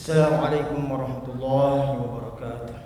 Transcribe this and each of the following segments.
Assalamualaikum warahmatullahi wabarakatuh.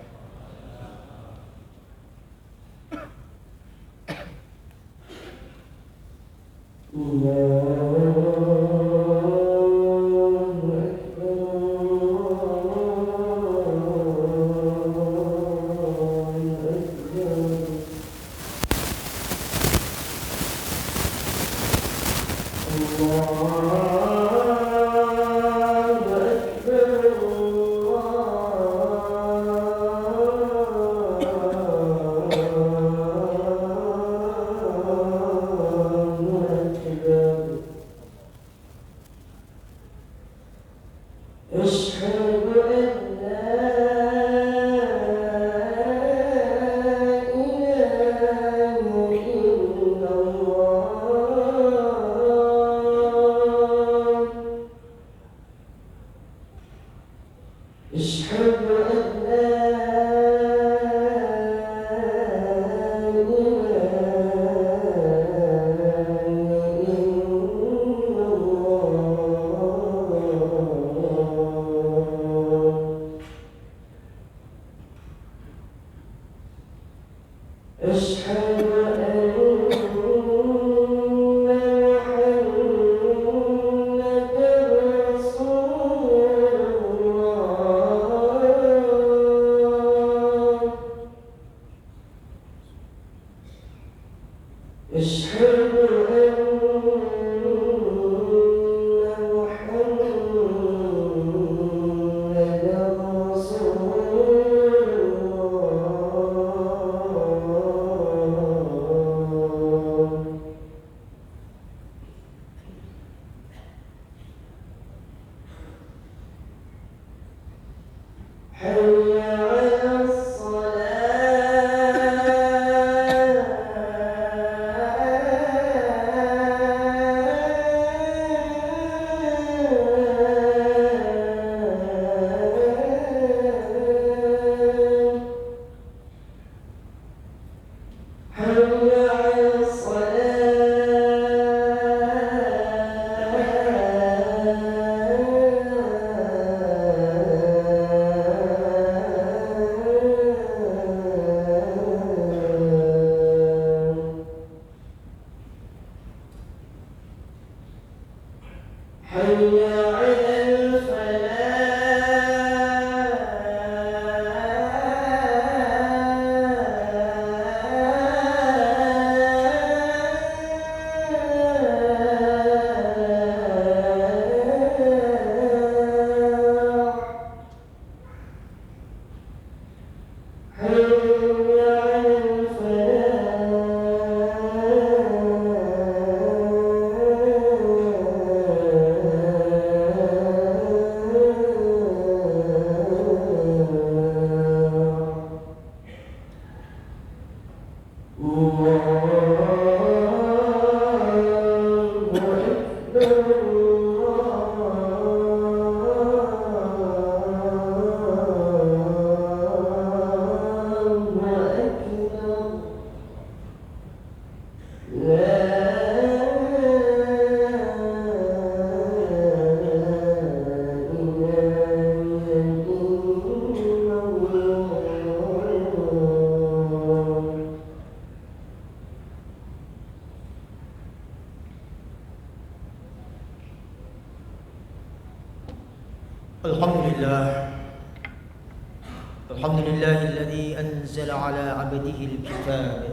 Alhamdulillah alladhi anzala ala abdihi al-kitab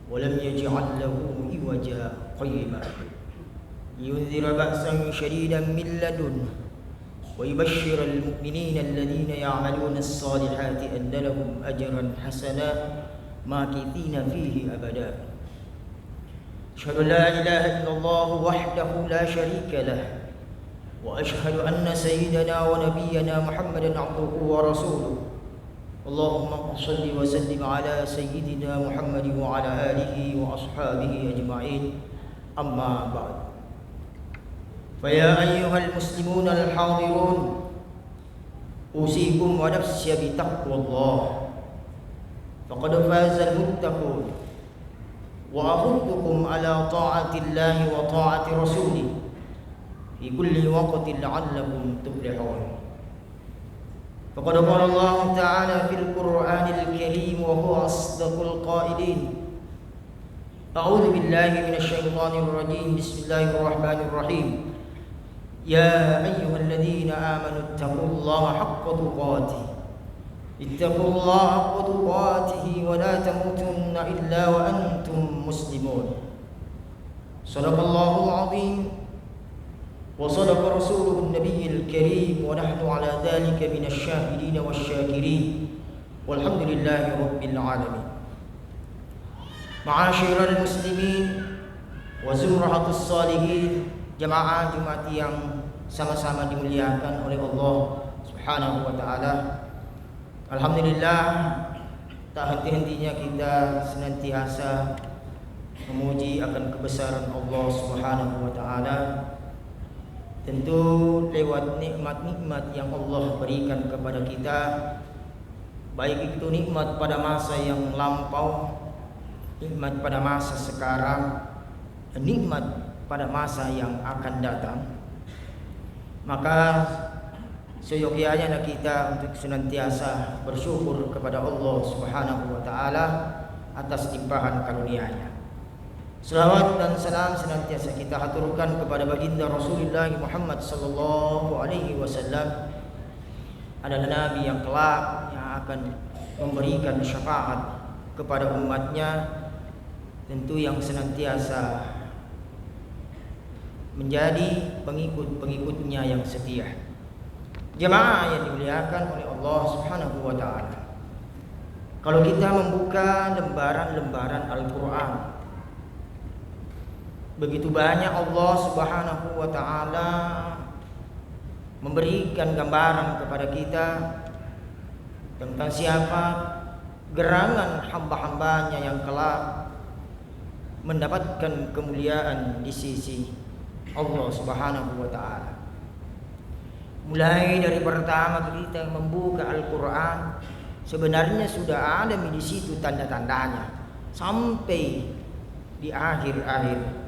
wa lam yaj'al lahu iwaja qayyima liyunzira ba'san shadidan min ladunhu wa yubashshira al-mu'minina alladhina ya'maluna as-salihati anna lahum ajran hasana makithina fihi abada. Ashhadu an la ilaha illallah wahdahu la sharika lah وأشهد أن سيدنا ونبينا محمدا عبده ورسوله. اللهم صل وسلم على سيدنا محمد وعلى آله وأصحابه أجمعين. أما بعد، فيا أيها المسلمون الحاضرون، أوصيكم ونفسي بتقوى الله، فقد فاز المتقون، وأحثكم على طاعة الله وطاعة رسوله في كل وقت لعلكم تفلحون. فقد قال الله تعالى في القرآن الكريم وهو أصدق القائلين: أعوذ بالله من الشيطان الرجيم بسم الله الرحمن الرحيم يا أيها الذين آمنوا اتقوا الله حق تقاته اتقوا الله حق تقاته ولا تموتن إلا وأنتم مسلمون. صدق الله العظيم وصدق رسوله النبي الكريم ونحن على ذلك من الشاهدين والشاكرين والحمد لله رب العالمين. معاشر المسلمين وزمرة الصالحين, jemaah Jumat yang sama-sama dimuliakan oleh Allah Subhanahu wa taala. Alhamdulillah, tak henti-hentinya kita senantiasa memuji akan kebesaran Allah Subhanahu wa taala. Tentu lewat nikmat-nikmat yang Allah berikan kepada kita, baik itu nikmat pada masa yang lampau, nikmat pada masa sekarang, dan nikmat pada masa yang akan datang. Maka seyogyanya kita untuk senantiasa bersyukur kepada Allah Subhanahu wa taala atas limpahan karunia-Nya. Selawat dan salam senantiasa kita haturkan kepada baginda Rasulullah Muhammad sallallahu alaihi wasallam, adalah nabi yang kelak yang akan memberikan syafaat kepada umatnya, tentu yang senantiasa menjadi pengikut-pengikutnya yang setia. Jemaah yang dimuliakan oleh Allah Subhanahu wa taala, kalau kita membuka lembaran-lembaran Al-Qur'an, begitu banyak Allah Subhanahu wa taala memberikan gambaran kepada kita tentang siapa gerangan hamba-hambanya yang kelak mendapatkan kemuliaan di sisi Allah Subhanahu wa taala. Mulai dari pertama kita membuka Al-Qur'an, sebenarnya sudah ada di situ tanda-tandanya, sampai di akhir-akhir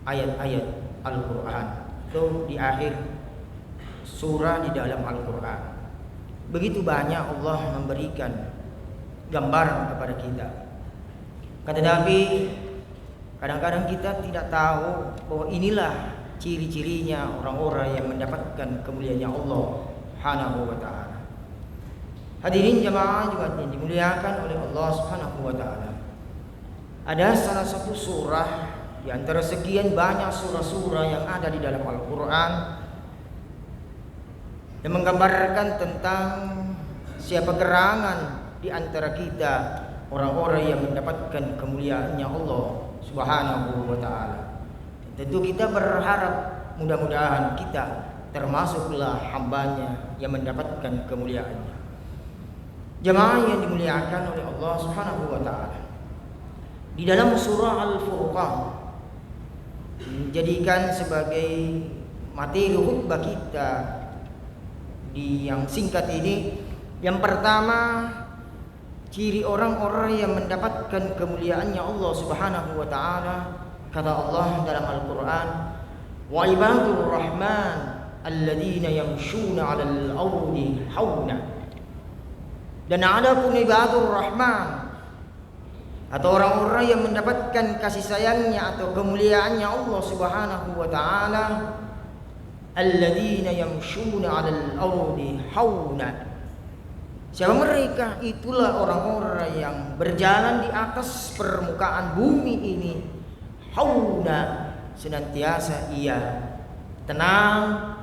ayat-ayat Al-Qur'an, atau di akhir surah di dalam Al-Qur'an. Begitu banyak Allah memberikan gambaran kepada kita. Tetapi kadang-kadang kita tidak tahu bahwa inilah ciri-cirinya orang-orang yang mendapatkan kemuliaannya Allah Subhanahu wa taala. Hadirin jemaah juga yang dimuliakan oleh Allah Subhanahu wa taala, ada salah satu surah di antara sekian banyak surah-surah yang ada di dalam Al-Qur'an yang menggambarkan tentang siapa gerangan di antara kita, orang-orang yang mendapatkan kemuliaannya Allah Subhanahu wa taala. Tentu kita berharap mudah-mudahan kita termasuklah hambanya yang mendapatkan kemuliaannya. Jemaah yang dimuliakan oleh Allah Subhanahu wa taala, di dalam surah Al-Furqan dijadikan sebagai materi khutbah kita di yang singkat ini. Yang pertama, ciri orang-orang yang mendapatkan kemuliaannya Allah Subhanahu wa taala, kata Allah dalam Al-Qur'an, wa ibadur rahman alladzina yamshuna 'alal ardi hauna. Dan adapun ibadur rahman, atau orang-orang yang mendapatkan kasih sayangnya atau kemuliaannya Allah Subhanahu wa taala, alladzina yamshuna 'alal ardi hauna. Siapa mereka? Itulah orang-orang yang berjalan di atas permukaan bumi ini hauna, senantiasa ia tenang,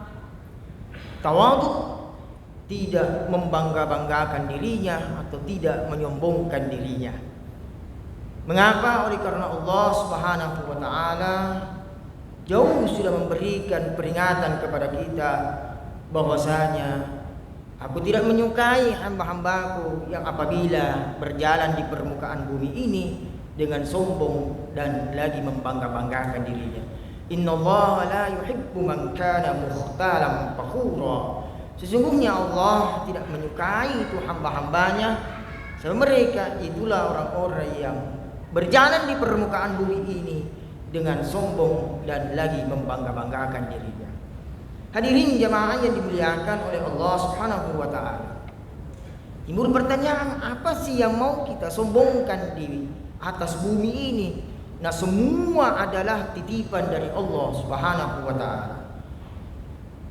tawadhu, tidak membangga-banggakan dirinya atau tidak menyombongkan dirinya. Mengapa? Oleh karena Allah Subhanahu wa taala jauh sudah memberikan peringatan kepada kita bahwasanya aku tidak menyukai hamba-hambaku yang apabila berjalan di permukaan bumi ini dengan sombong dan lagi membangga-banggakan dirinya. Innallaha la yuhibbu man kana mukhtalan fakhura. Sesungguhnya Allah tidak menyukai itu hamba-hambanya, sebab mereka itulah orang-orang yang berjalan di permukaan bumi ini dengan sombong dan lagi membangga-banggakan dirinya. Hadirin jamaah yang dimuliakan oleh Allah Subhanahu wa taala, Timbul pertanyaan, apa sih yang mau kita sombongkan di atas bumi ini? Nah, semua adalah titipan dari Allah Subhanahu wa taala.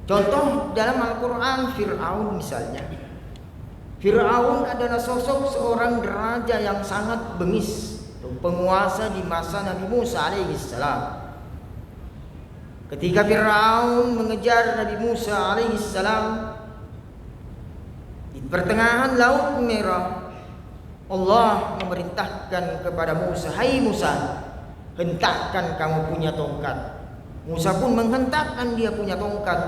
Contoh dalam Al-Qur'an, Fir'aun misalnya. Fir'aun adalah sosok seorang raja yang sangat bengis, penguasa di masa Nabi Musa alaihissalam. Ketika Fir'aun mengejar Nabi Musa alaihissalam di pertengahan Laut Merah, Allah memerintahkan kepada Musa, "Hai Musa, hentakkan kamu punya tongkat." Musa pun menghentakkan dia punya tongkat.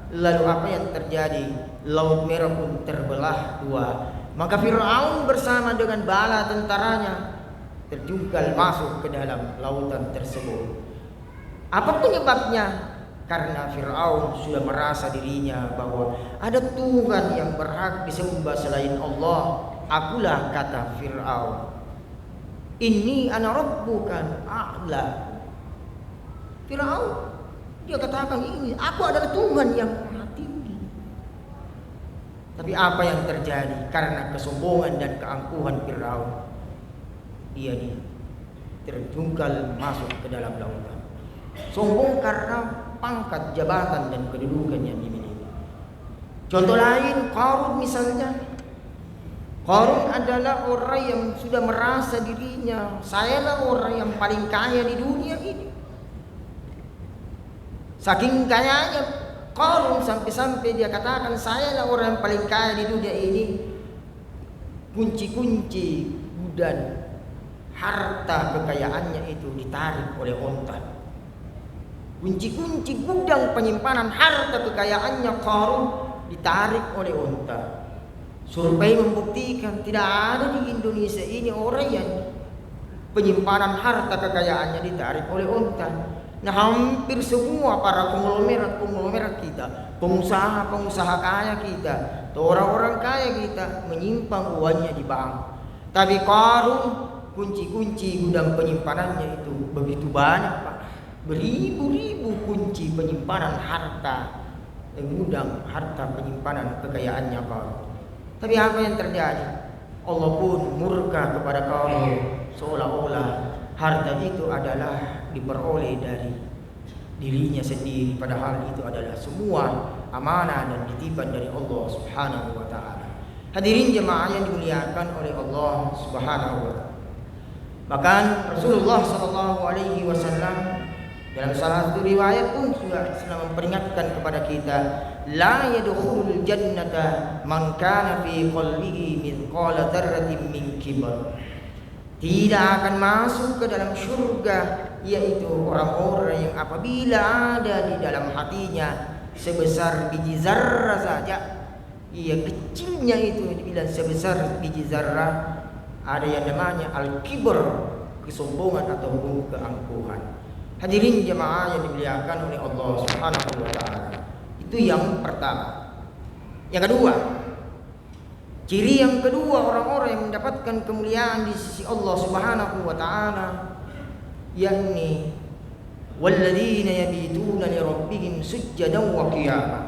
Lalu apa yang terjadi? Laut Merah pun terbelah dua. Maka Fir'aun bersama dengan bala tentaranya terjungkal masuk ke dalam lautan tersebut. Apa penyebabnya? Karena Fir'aun sudah merasa dirinya bahwa ada Tuhan yang berhak disembah selain Allah. Akulah, kata Fir'aun, "Inni ana rabbukan a'la." Fir'aun dia katakan, ini aku adalah Tuhan yang maha tinggi. Tapi apa yang terjadi? Karena kesombongan dan keangkuhan Fir'aun, dia terjungkal masuk ke dalam lautan. Sombong karena pangkat, jabatan, dan kedudukan yang dimiliki. Contoh lain, Qarun misalnya. Qarun adalah orang yang sudah merasa dirinya, sayalah orang yang paling kaya di dunia ini. Saking kayanya Qarun sampai-sampai dia katakan, sayalah orang yang paling kaya di dunia ini. Kunci-kunci dan harta kekayaannya itu ditarik oleh onta. Kunci-kunci gudang penyimpanan harta kekayaannya Qarun ditarik oleh onta. Survei membuktikan tidak ada di Indonesia ini orang yang penyimpanan harta kekayaannya ditarik oleh onta. Nah, hampir semua para konglomerat kita, pengusaha kaya kita, orang-orang kaya kita menyimpan uangnya di bank. Tapi Qarun, kunci-kunci gudang penyimpanannya itu begitu banyak, Pak. Beribu-ribu kunci penyimpanan harta, gudang harta penyimpanan kekayaannya Qarun. Tapi apa yang terjadi? Allah pun murka kepada Qarun, seolah-olah harta itu adalah diperoleh dari dirinya sendiri, padahal itu adalah semua amanah dan titipan dari Allah Subhanahu wa taala. Hadirin jemaah yang dimuliakan oleh Allah Subhanahu wa taala. Bahkan Rasulullah sallallahu alaihi wasallam dalam salah satu riwayat pun juga sedang memperingatkan kepada kita, la yadkhulul jannata man kana fi qalbihi mithqala dzarratin min kibr. Tidak akan masuk ke dalam surga, yaitu orang-orang yang apabila ada di dalam hatinya sebesar biji zarrah saja, kecilnya itu dibilang sebesar biji zarrah, ada yang namanya al-kibr, kesombongan ataupun keangkuhan. Hadirin jemaah yang dimuliakan oleh Allah Subhanahu wa taala. Itu yang pertama. Yang kedua, ciri yang kedua orang-orang yang mendapatkan kemuliaan di sisi Allah Subhanahu wa taala, yakni walladzina yabituna li rabbihim sujjadan wa qiyama.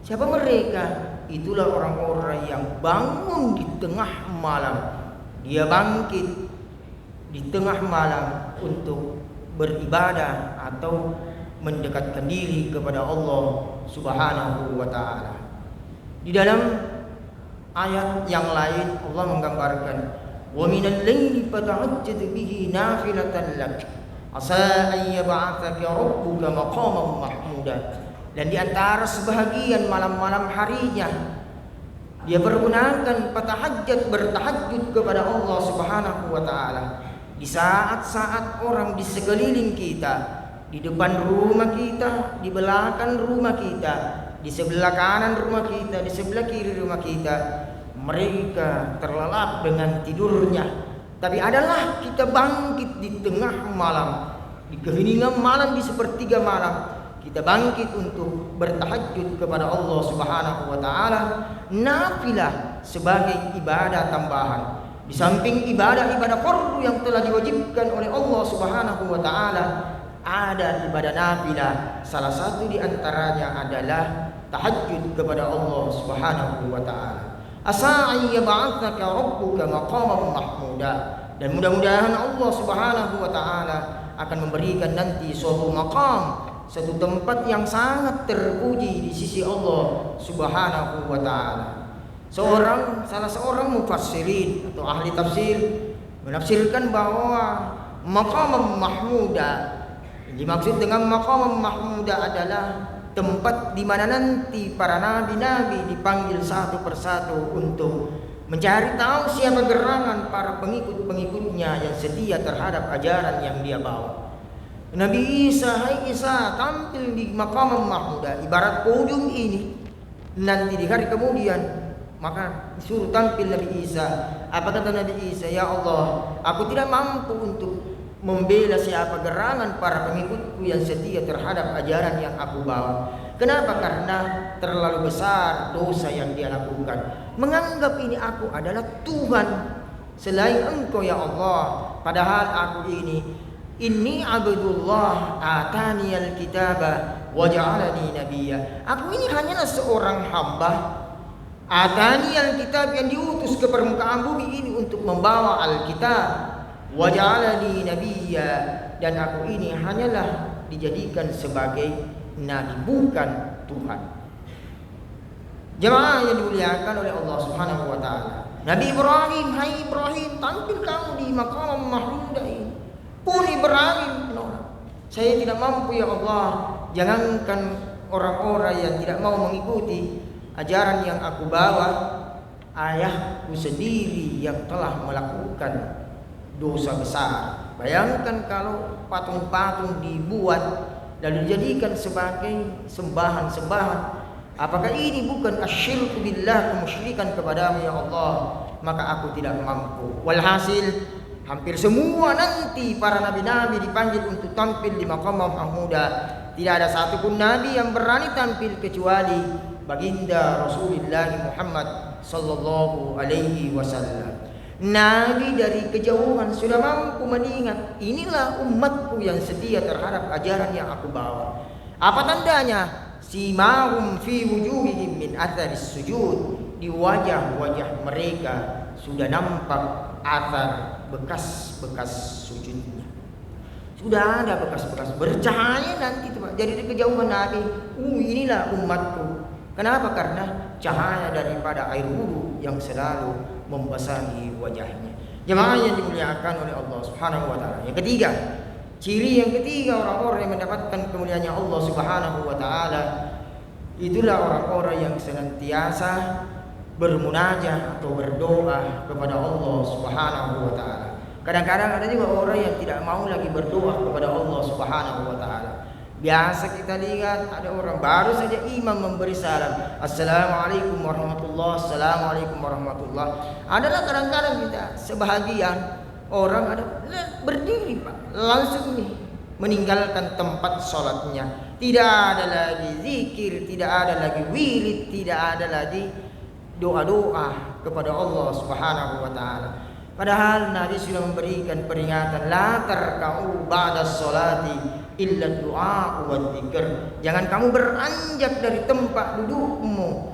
Siapa mereka? Itulah orang-orang yang bangun di tengah malam. Dia bangkit di tengah malam untuk beribadah atau mendekatkan diri kepada Allah Subhanahu wa taala. Di dalam ayat yang lain Allah menggambarkan, wa minal laili fatahajjad bihi nafilatan lak asa an yab'atsaka rabbuka maqaman mahmuda. Dan di antara sebahagian malam-malam harinya dia pergunakan fatahajjad, bertahajud kepada Allah Subhanahu wa taala. Di saat-saat orang di sekeliling kita, di depan rumah kita, di belakang rumah kita, di sebelah kanan rumah kita, di sebelah kiri rumah kita, mereka terlelap dengan tidurnya. Tapi adalah kita bangkit di tengah malam, di keheningan malam, di sepertiga malam, kita bangkit untuk bertahajud kepada Allah Subhanahu wa taala, nafilah sebagai ibadah tambahan. Di samping ibadah-ibadah fardu yang telah diwajibkan oleh Allah Subhanahu wa taala, ada ibadah nafilah. Salah satu di antaranya adalah tahajud kepada Allah Subhanahu wa taala. Asa ayyab'atsaka rabbuka maqaman mahmuda. Dan mudah-mudahan Allah Subhanahu wa taala akan memberikan nanti suatu maqam, satu tempat yang sangat terpuji di sisi Allah Subhanahu wa taala. Salah seorang mufassirin atau ahli tafsir menafsirkan bahwa maqam mahmuda, yang dimaksud dengan maqam mahmuda adalah tempat di mana nanti para nabi-nabi dipanggil satu persatu untuk mencari tahu siapa gerangan para pengikut-pengikutnya yang setia terhadap ajaran yang dia bawa. Nabi Isa, hai Isa, tampil di maqam mahmuda, ibarat podium ini. Nanti di hari kemudian maka disuruh tampil Nabi Isa. Apa kata Nabi Isa? Ya Allah, aku tidak mampu untuk membela siapa gerangan para pengikutku yang setia terhadap ajaran yang aku bawa. Kenapa? Karena terlalu besar dosa yang dia lakukan. Menganggap ini aku adalah Tuhan selain Engkau ya Allah. Padahal aku ini abdullah atani alkitaba wa ja'alani nabiyya. Aku ini hanyalah seorang hamba atani alkitab yang diutus ke permukaan bumi ini untuk membawa alkitab. Wa ja'alani nabiyya, dan aku ini hanyalah dijadikan sebagai nabi, bukan Tuhan. Jemaah yang dimuliakan oleh Allah Subhanahu wa taala. Nabi Ibrahim, hai Ibrahim, tampil kamu di maqam mahmuda ini. Pun Ibrahim menolak. Saya tidak mampu ya Allah. Jangankan orang-orang yang tidak mau mengikuti ajaran yang aku bawa, ayahku sendiri yang telah melakukan dosa besar. Bayangkan kalau patung-patung dibuat lalu dijadikan sebagai sembahan-sembahan. Apakah ini bukan asyirku billah, kemusyrikan kepadamu ya Allah? Maka aku tidak mampu. Walhasil hampir semua nanti para nabi-nabi dipanggil untuk tampil di maqam mahmuda. Tidak ada satupun nabi yang berani tampil kecuali baginda Rasulullah Muhammad sallallahu alaihi wasallam. Nabi dari kejauhan sudah mampu mengingat, inilah umatku yang setia terhadap ajaran yang aku bawa. Apa tandanya? Simahum fi wujuhihim min atharis sujud. Di wajah-wajah mereka sudah nampak athar, bekas-bekas sujudnya. Sudah ada bekas-bekas, bercahaya nanti teman. Jadi dari kejauhan Nabi, inilah umatku. Kenapa? Karena cahaya daripada air wudu yang selalu membasahi wajahnya. Jemaah yang dimuliakan oleh Allah Subhanahu wa taala. Yang ketiga, ciri yang ketiga orang-orang yang mendapatkan kemuliaannya Allah Subhanahu wa taala, itulah orang-orang yang senantiasa bermunajat atau berdoa kepada Allah Subhanahu wa taala. Kadang-kadang ada juga orang yang tidak mau lagi berdoa kepada Allah Subhanahu wa taala. Biasa kita lihat ada orang baru saja imam memberi salam, Assalamualaikum warahmatullahi, Assalamualaikum warahmatullahi. Adalah kadang-kadang kita sebahagian orang ada berdiri Pak, langsung nih meninggalkan tempat sholatnya. Tidak ada lagi zikir, tidak ada lagi wirid, tidak ada lagi doa-doa kepada Allah Subhanahu wa taala. Padahal Nabi sudah memberikan peringatan, la tarka'u ba'da sholati illa du'a wa dzikr. Jangan kamu beranjak dari tempat dudukmu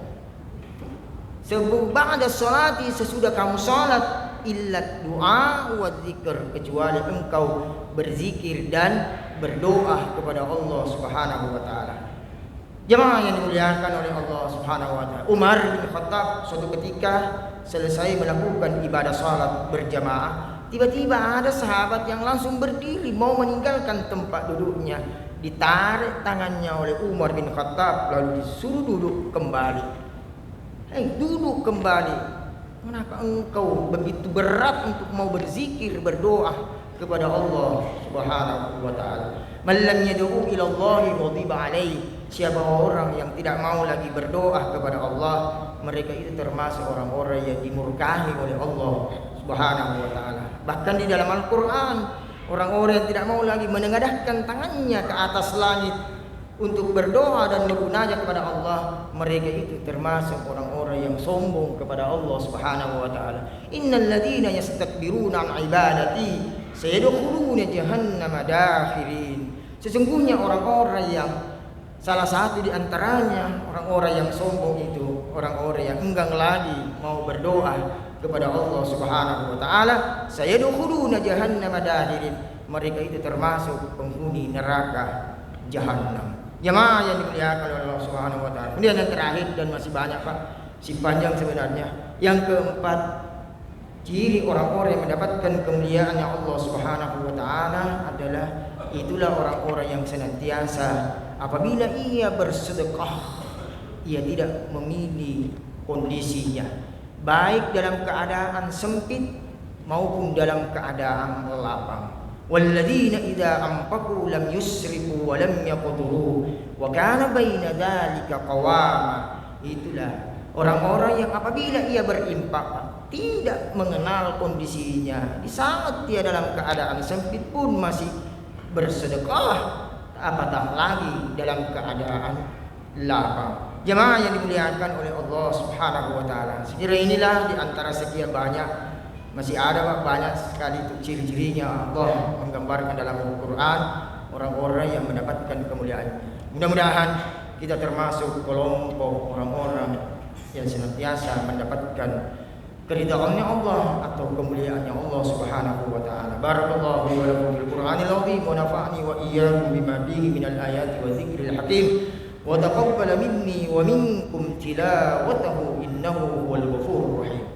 ba'da sholati, sesudah kamu sholat, illa du'a wa dzikr, kecuali engkau berzikir dan berdoa kepada Allah Subhanahu wa taala. Jemaah yang dimuliakan oleh Allah Subhanahu wa taala, Umar bin Khattab suatu ketika selesai melakukan ibadah salat berjamaah, tiba-tiba ada sahabat yang langsung berdiri mau meninggalkan tempat duduknya. Ditarik tangannya oleh Umar bin Khattab lalu disuruh duduk kembali. Duduk kembali. Kenapa engkau begitu berat untuk mau berzikir, berdoa kepada Allah Subhanahu wa taala? Man lam yad'u ila Allah ghadiba alaihi. Siapa orang yang tidak mau lagi berdoa kepada Allah, mereka itu termasuk orang-orang yang dimurkahi oleh Allah Subhanahu wa taala. Bahkan di dalam Al-Qur'an, orang-orang yang tidak mau lagi menengadahkan tangannya ke atas langit untuk berdoa dan bermunajat kepada Allah, mereka itu termasuk orang-orang yang sombong kepada Allah Subhanahu wa taala. Innal ladzina yastakbiruna an ibadati sayadkhuluna jahannama dakhirin. Sesungguhnya orang-orang yang salah satu di antaranya orang-orang yang sombong itu orang-orang yang enggan lagi mau berdoa kepada Allah Subhanahu wa taala, sayadkhuluna jahannam dakhirin, mereka itu termasuk penghuni neraka jahanam. Jemaah yang dimuliakan oleh Allah Subhanahu wa taala. Kemudian yang terakhir, dan masih banyak Pak, si panjang sebenarnya. Yang keempat, ciri orang-orang yang mendapatkan kemuliaannya Allah Subhanahu wa taala adalah itulah orang-orang yang senantiasa apabila ia bersedekah, ia tidak memilih kondisinya, baik dalam keadaan sempit maupun dalam keadaan lapang. Walladzina idza anfaqu lam yusrifu wa lam yaqduru wa kana baina dzalika qawama. Itulah orang-orang yang apabila ia berinfak tidak mengenal kondisinya, di saat dia dalam keadaan sempit pun masih bersedekah, apatah lagi dalam keadaan lapang. Jemaah yang dimuliakan oleh Allah Subhanahu wa taala. Sekira inilah di antara sekian banyak, masih ada banyak sekali itu ciri-cirinya Allah menggambarkan dalam Al-Quran orang-orang yang mendapatkan kemuliaan. Mudah-mudahan kita termasuk kelompok orang-orang yang senantiasa mendapatkan keridhaannya Allah atau kemuliaannya Allah Subhanahu wa taala. Barakallahu li wa lakum fil Qur'anil azim wa nafa'ani wa iyyakum bima fihi minal ayati wa dzikril hakim wa taqabbala minni wa minkum tilawatahu innahu huwal ghafurur rahim.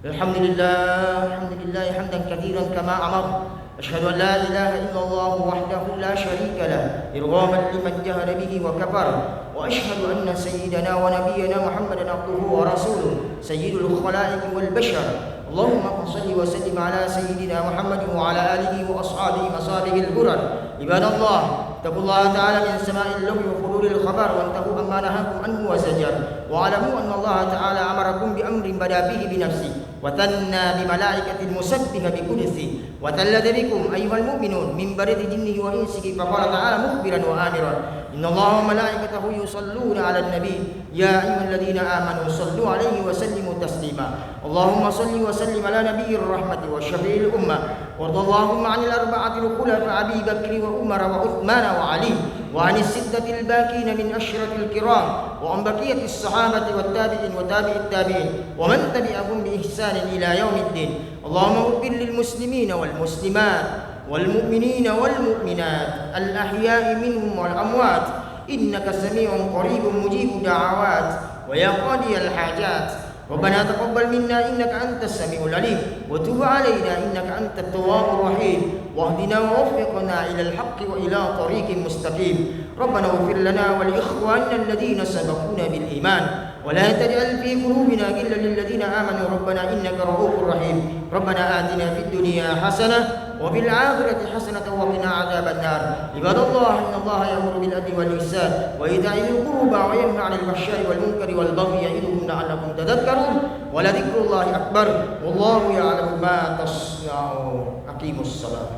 Alhamdulillah hamdan katsiran kama amara. Asyhadu an la ilaha illallah wahdahu la syarika lah irghaman liman jahada bihi wa kafara. Wa asyhadu anna sayyidana wa nabiyyana Muhammadan abduhu wa rasuluh sayyidul khalaiqi wal bashar. Allahumma shalli wa sallim ala sayyidina Muhammadin wa ala alihi wa ashabihi masabihil ghurran. Ibadallah, taqullaha ta'ala min sama'il lawhi wa fudulil khabar wa antahu amma nahakum anhu wa zajar. Wa alamu anna Allah ta'ala amarakum bi amrin bada bihi bi nafsi wa tanna bi malaikatil musabbiha bi qudsi wa tallada bikum ayyuhal mu'minun min baridi jinnihi wa insihi fa qala ta'ala mukhbiran wa amiran. Inna Allah wa malaikatahu yusalluna 'alan nabi ya ayyuhalladzina amanu sallu 'alaihi wa sallimu taslima. Allahumma salli wa sallim ala nabiyyir rahmati wa syafi'il ummah. Warḍallahumma 'anil arba'atil khulafa Abi Bakr wa Umar wa Uthman wa Ali wa 'anis sittatil bakin min asyratil kiram wa an baqiyatis sahabati wat tabi'in wa tabi'it tabi'in wa man tabi'ahum bi ihsanin ila yaumiddin. Allahumma ighfir lil muslimina wal muslimat والمؤمنين والمؤمنات الأحياء منهم والأموات إنك سميع قريب مجيب دعوات ويا قاضي الحاجات. ربنا تقبل منا إنك أنت السميع العليم وتب علينا إنك أنت التواب الرحيم واهدنا ووفقنا إلى الحق وإلى طريق مستقيم. ربنا اغفر لنا ولإخواننا الذين سبقونا بالإيمان ولا تجعل في قلوبنا غلا للذين آمنوا ربنا إنك رؤوف رحيم. ربنا آتنا في الدنيا حسنة وفي الآخرة حسنة وقنا عذاب النار. عباد الله إن الله يأمر بالعدل والإحسان وإيتاء ذي القربى وينهى عن الفحشاء والمنكر والبغي يعظكم لعلكم تذكرون ولذكر الله أكبر والله يعلم ما تصنعون. أقيموا الصلاة.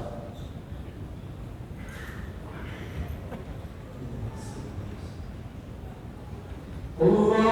Allah